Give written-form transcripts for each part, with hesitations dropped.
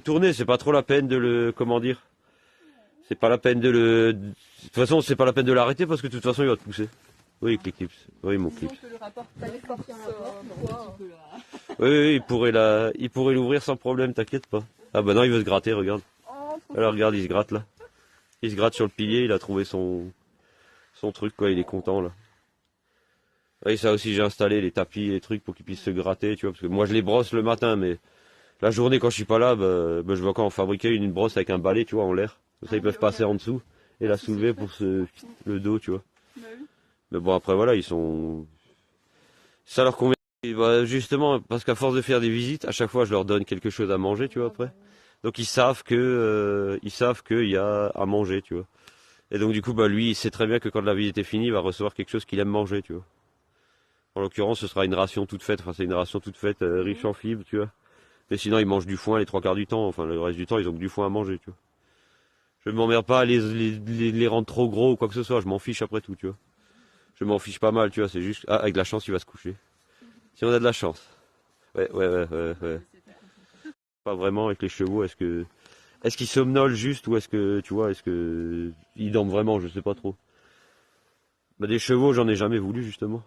Tourner, c'est pas trop la peine de le, comment dire, c'est pas la peine de le, de toute façon, c'est pas la peine de l'arrêter parce que de toute façon, il va te pousser. Oui, avec les clips. Oui, mon clip. Oui, oui, il pourrait l'ouvrir sans problème, t'inquiète pas. Ah bah non, il veut se gratter, regarde. Alors regarde, il se gratte là. Il se gratte sur le pilier, il a trouvé son truc quoi, il est content là. Oui, ça aussi j'ai installé les tapis et les trucs pour qu'il puisse se gratter, tu vois, parce que moi je les brosse le matin, mais la journée quand je suis pas là, je vais encore en fabriquer une brosse avec un balai, tu vois, en l'air. Comme ça ils peuvent passer en dessous et la soulever pour le dos, tu vois. Mais bon après voilà, ils sont. Ça leur convient. Et bah, justement, parce qu'à force de faire des visites, à chaque fois je leur donne quelque chose à manger, tu vois, après. Donc ils savent qu'il y a à manger, tu vois. Et donc du coup, bah lui, il sait très bien que quand la visite est finie, il va recevoir quelque chose qu'il aime manger, tu vois. En l'occurrence, ce sera une ration toute faite, enfin c'est une ration toute faite, riche en fibres, tu vois. Mais sinon, ils mangent du foin les trois quarts du temps, enfin le reste du temps, ils ont que du foin à manger, tu vois. Je ne m'emmerde pas à les rendre trop gros ou quoi que ce soit, je m'en fiche après tout, tu vois. Je m'en fiche pas mal, tu vois, c'est juste, ah, avec de la chance, il va se coucher. Si on a de la chance. Ouais, ouais, ouais, ouais, ouais. Pas vraiment avec les chevaux, est-ce qu'ils somnolent juste ou est-ce que, tu vois, est-ce que ils dorment vraiment, je sais pas trop. Bah, des chevaux, j'en ai jamais voulu, justement.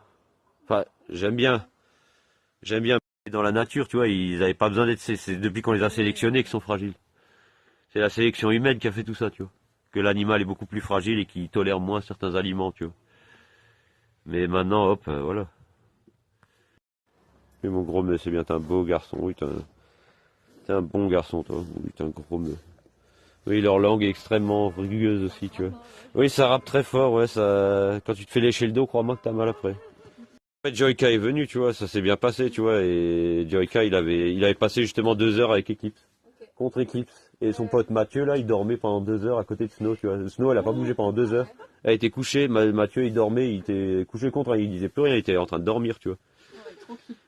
Enfin, j'aime bien dans la nature, tu vois, ils n'avaient pas besoin d'être, c'est depuis qu'on les a sélectionnés qu'ils sont fragiles. C'est la sélection humaine qui a fait tout ça, tu vois. Que l'animal est beaucoup plus fragile et qui tolère moins certains aliments, tu vois. Mais maintenant, hop, voilà. Mais mon gros mais c'est bien, t'es un beau garçon, oui, t'es un bon garçon, toi. Oui, t'es un gros me. Oui, leur langue est extrêmement rugueuse aussi, tu vois. Oui, ça rappe très fort, ouais, ça. Quand tu te fais lécher le dos, crois-moi que t'as mal après. En fait, Joyka est venu, tu vois, ça s'est bien passé, tu vois, et Joyka, il avait passé justement 2 heures avec Eclipse, contre Eclipse. Et son pote Mathieu, là, il dormait pendant 2 heures à côté de Snow, tu vois. Snow, elle a pas bougé pendant 2 heures. Elle était couchée, Mathieu, il dormait, il était couché contre elle, il disait plus rien, il était en train de dormir, tu vois.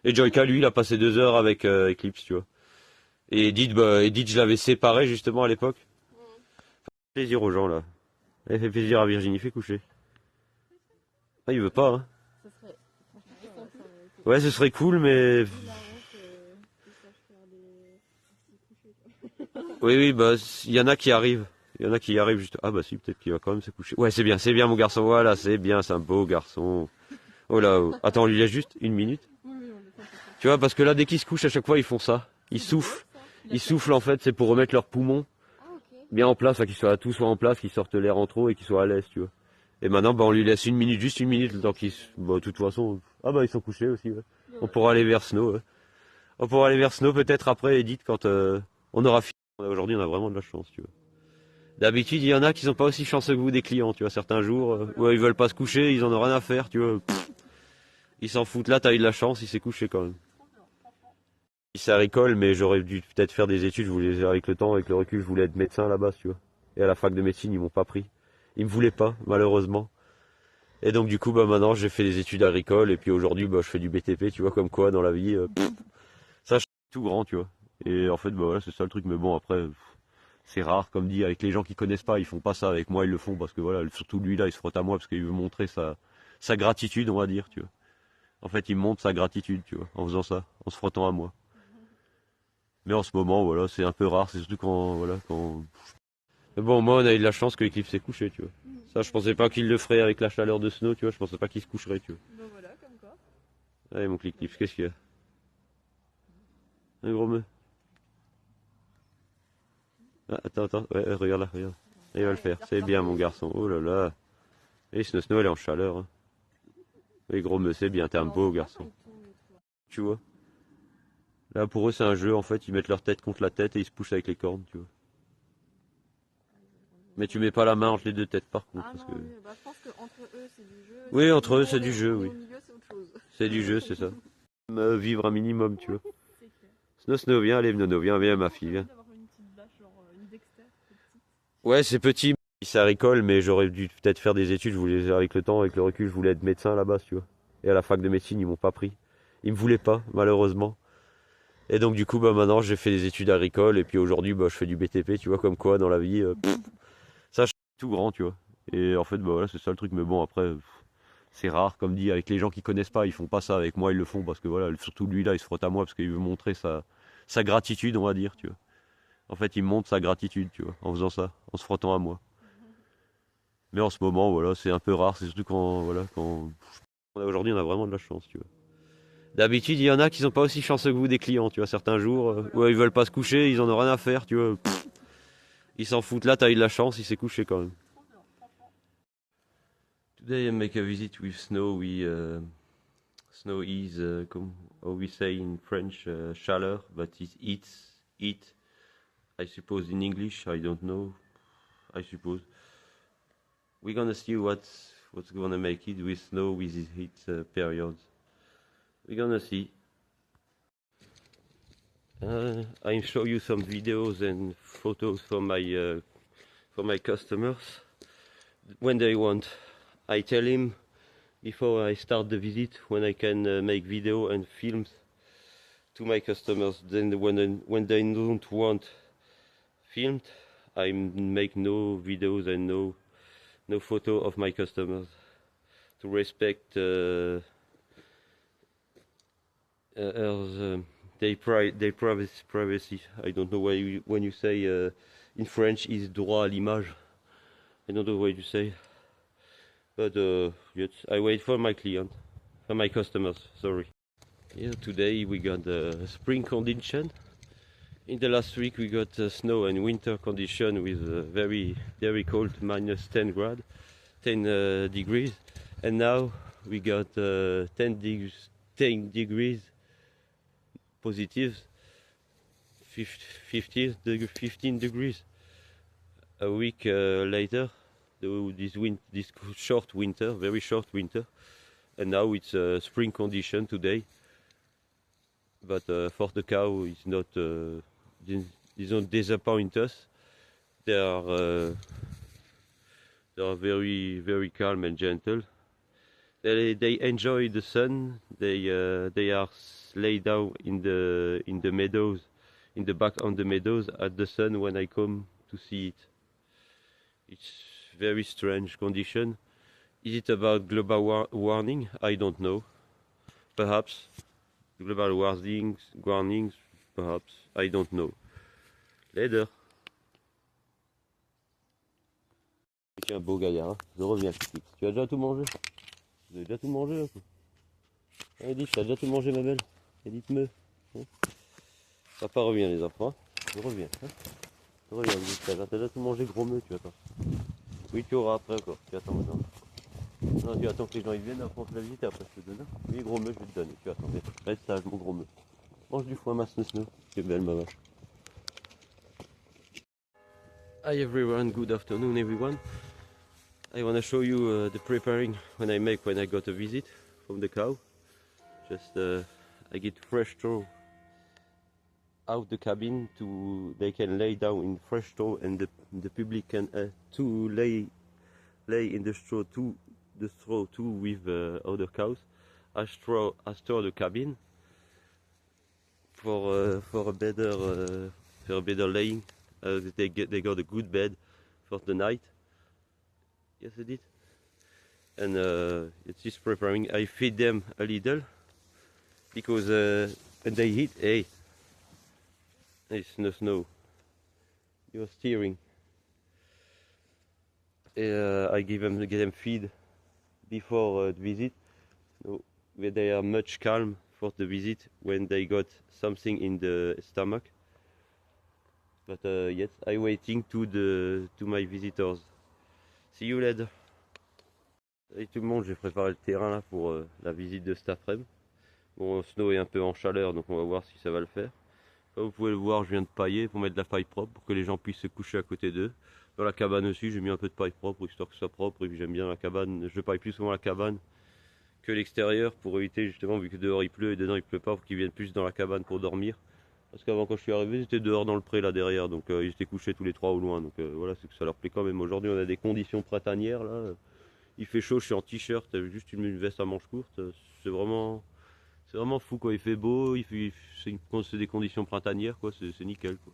Et Joyka, lui, il a passé 2 heures avec Eclipse, tu vois. Et Edith, je l'avais séparé justement à l'époque. Plaisir aux gens, là. Elle fait plaisir à Virginie, fais coucher. Ah, il veut pas, hein. Ouais, ce serait cool, mais. Oui, oui, bah, il y en a qui arrivent. Il y en a qui arrivent juste. Ah, bah, si, peut-être qu'il va quand même se coucher. Ouais, c'est bien, mon garçon. Voilà, c'est bien, c'est un beau garçon. Oh là, oh. Attends, on lui laisse juste une minute. Tu vois, parce que là, dès qu'ils se couchent, à chaque fois, ils font ça. Ils soufflent. Ils soufflent, en fait, c'est pour remettre leurs poumons bien en place, qu'ils soient tous soient en place, qu'ils sortent l'air en trop et qu'ils soient à l'aise, tu vois. Et maintenant, bah, on lui laisse une minute, juste une minute, le temps qu'ils. Bah, de toute façon. Ah, bah, ils sont couchés aussi, ouais. On pourra aller vers Snow, ouais. On pourra aller vers Snow peut-être après, Edith, quand on aura fini. Aujourd'hui, on a vraiment de la chance, tu vois. D'habitude, il y en a qui sont pas aussi chanceux que vous des clients, tu vois. Certains jours, où ils veulent pas se coucher, ils en ont rien à faire, tu vois. Pff, ils s'en foutent. Là, t'as eu de la chance, il s'est couché quand même. C'est agricole, mais j'aurais dû peut-être faire des études. Je voulais, avec le temps, avec le recul, je voulais être médecin là-bas, tu vois. Et à la fac de médecine, ils m'ont pas pris. Ils me voulaient pas, malheureusement. Et donc, du coup, bah, maintenant, j'ai fait des études agricoles, et puis aujourd'hui, bah, je fais du BTP, tu vois, comme quoi, dans la vie, ça, je suis tout grand, tu vois. Et en fait, bah, voilà, c'est ça le truc, mais bon, après, c'est rare, comme dit, avec les gens qui connaissent pas, ils font pas ça. Avec moi, ils le font parce que voilà, surtout lui là, il se frotte à moi parce qu'il veut montrer sa gratitude, on va dire, tu vois. En fait, il montre sa gratitude, tu vois, en faisant ça, en se frottant à moi. Mais en ce moment, voilà, c'est un peu rare, c'est surtout quand, voilà, quand. Mais bon, moi, on a eu de la chance que l'équipe s'est couché, tu vois. Ça, je pensais pas qu'il le ferait avec la chaleur de Snow, tu vois. Je pensais pas qu'il se coucherait, tu vois. Allez, mon clip, qu'est-ce qu'il y a? Un gros me. Ah, attends, attends, ouais, regarde là, regarde. Il va le faire, c'est bien, mon garçon. Oh là là. Et Snow, elle est en chaleur, hein. Oui, gros me, c'est bien, t'es un beau garçon. Tu vois. Là, pour eux, c'est un jeu, en fait, ils mettent leur tête contre la tête et ils se poussent avec les cornes, tu vois. Mais tu mets pas la main entre les deux têtes, par contre. Ah Parce non, que. oui, bah, je pense qu'entre eux, c'est du jeu. Oui, entre eux, c'est du jeu, Et oui. au milieu, c'est autre chose. C'est du jeu, c'est ça. Vivre un minimum, tu vois. C'est clair. Snow, viens, allez, Nono, viens, viens, ma fille, viens. D'avoir une petite vache, genre une Dexter, petite. Ouais, c'est petit, ça agricole, mais j'aurais dû peut-être faire des études. Je voulais, avec le temps, avec le recul, je voulais être médecin là-bas, tu vois. Et à la fac de médecine, ils m'ont pas pris. Ils me voulaient pas, malheureusement. Et donc, du coup, bah, maintenant, j'ai fait des études agricoles, et puis aujourd'hui, bah, je fais du BTP, tu vois, comme quoi, dans la vie, ça, je suis tout grand, tu vois. Et en fait, bah, voilà, c'est ça le truc, mais bon, après, c'est rare, comme dit, avec les gens qui connaissent pas, ils font pas ça. Avec moi, ils le font parce que, voilà, surtout lui, là, il se frotte à moi parce qu'il veut montrer sa gratitude, on va dire, tu vois. En fait, il montre sa gratitude, tu vois, en faisant ça, en se frottant à moi. Mais en ce moment, voilà, c'est un peu rare, c'est surtout quand, voilà, quand aujourd'hui, on a vraiment de la chance, tu vois. D'habitude, il y en a qui sont pas aussi chanceux que vous des clients, tu vois, certains jours où ils veulent pas se coucher, ils en ont rien à faire, tu vois. Ils s'en foutent. Là, t'as eu de la chance, il s'est couché quand même. Today I make a visit with Snow. Snow is, how we say in French, chaleur, but it eats, eat. I suppose in English, I don't know. I suppose. We're gonna see what's gonna make it with Snow with his heat periods. We're gonna see. I show you some videos and photos for my customers when they want. I tell him before I start the visit when I can make video and films to my customers. Then when they don't want filmed, I make no videos and no photo of my customers to respect their privacy. I don't know why when you say in French is droit à l'image. I don't know what you say. But yes, I wait for my client, for my customers, sorry. Yeah, today we got spring condition. In the last week we got snow and winter condition with very cold, minus 10 grad, 10 degrees. And now we got 10 degrees positive, 15 degrees. A week later, this short winter, very short winter, and now it's spring condition today. But for the cow, it's not. They don't disappoint us. They are very calm and gentle. They enjoy the sun. They are laid down in the meadows, in the back on the meadows at the sun when I come to see it. It's very strange condition. Is it about global warming? I don't know. Perhaps global warnings, perhaps. I don't know. Later. C'est un beau gaillard. Hein. Je reviens tout de suite. Tu as déjà tout mangé? Vous avez déjà tout mangé là? Edith, tu as déjà tout mangé ma belle? Edith-me. Hein, papa revient les enfants. Je reviens. Hein, je reviens. Tu as déjà tout mangé gros meux, tu attends. Oui, tu auras après encore. Tu attends maintenant. Non, tu attends que les gens ils viennent, après on fait la visite et après je te donne. Oui, gros meux, je vais te donner. Tu attends. Reste sage, mon gros meux. Mange du foin, ma snow. C'est belle, ma vache. Hi everyone, good afternoon everyone. I want to show you the preparing when I got a visit from the cow. Just I get fresh straw out the cabin to they can lay down in fresh straw and the public can to lay in the straw too with other cows. I store the cabin for a better laying. They got a good bed for the night. Yes, I did. And it's just preparing. I feed them a little because when they eat, hey, it's no snow. You're steering. I get them feed before the visit. So they are much calm for the visit when they got something in the stomach. But yes, I'm waiting to my visitors. See you later. Salut tout le monde, j'ai préparé le terrain là pour la visite de cet après-midi. Bon, Snow est un peu en chaleur, donc on va voir si ça va le faire. Comme vous pouvez le voir, je viens de pailler pour mettre de la paille propre, pour que les gens puissent se coucher à côté d'eux. Dans la cabane aussi, j'ai mis un peu de paille propre, histoire que ce soit propre, et puis j'aime bien la cabane. Je paille plus souvent la cabane que l'extérieur, pour éviter justement, vu que dehors il pleut et dedans il pleut pas, pour qu'ils viennent plus dans la cabane pour dormir. Parce qu'avant, quand je suis arrivé, ils étaient dehors dans le pré là derrière, donc ils étaient couchés tous les trois au loin, donc voilà, c'est que ça leur plaît quand même. Aujourd'hui on a des conditions printanières là, il fait chaud, je suis en t-shirt, juste une veste à manches courtes, c'est vraiment fou quoi, il fait beau, c'est des conditions printanières quoi, c'est nickel quoi,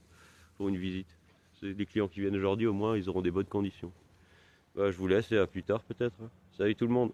pour une visite. Les clients qui viennent aujourd'hui au moins ils auront des bonnes conditions. Bah, je vous laisse et à plus tard peut-être. Hein. Salut tout le monde.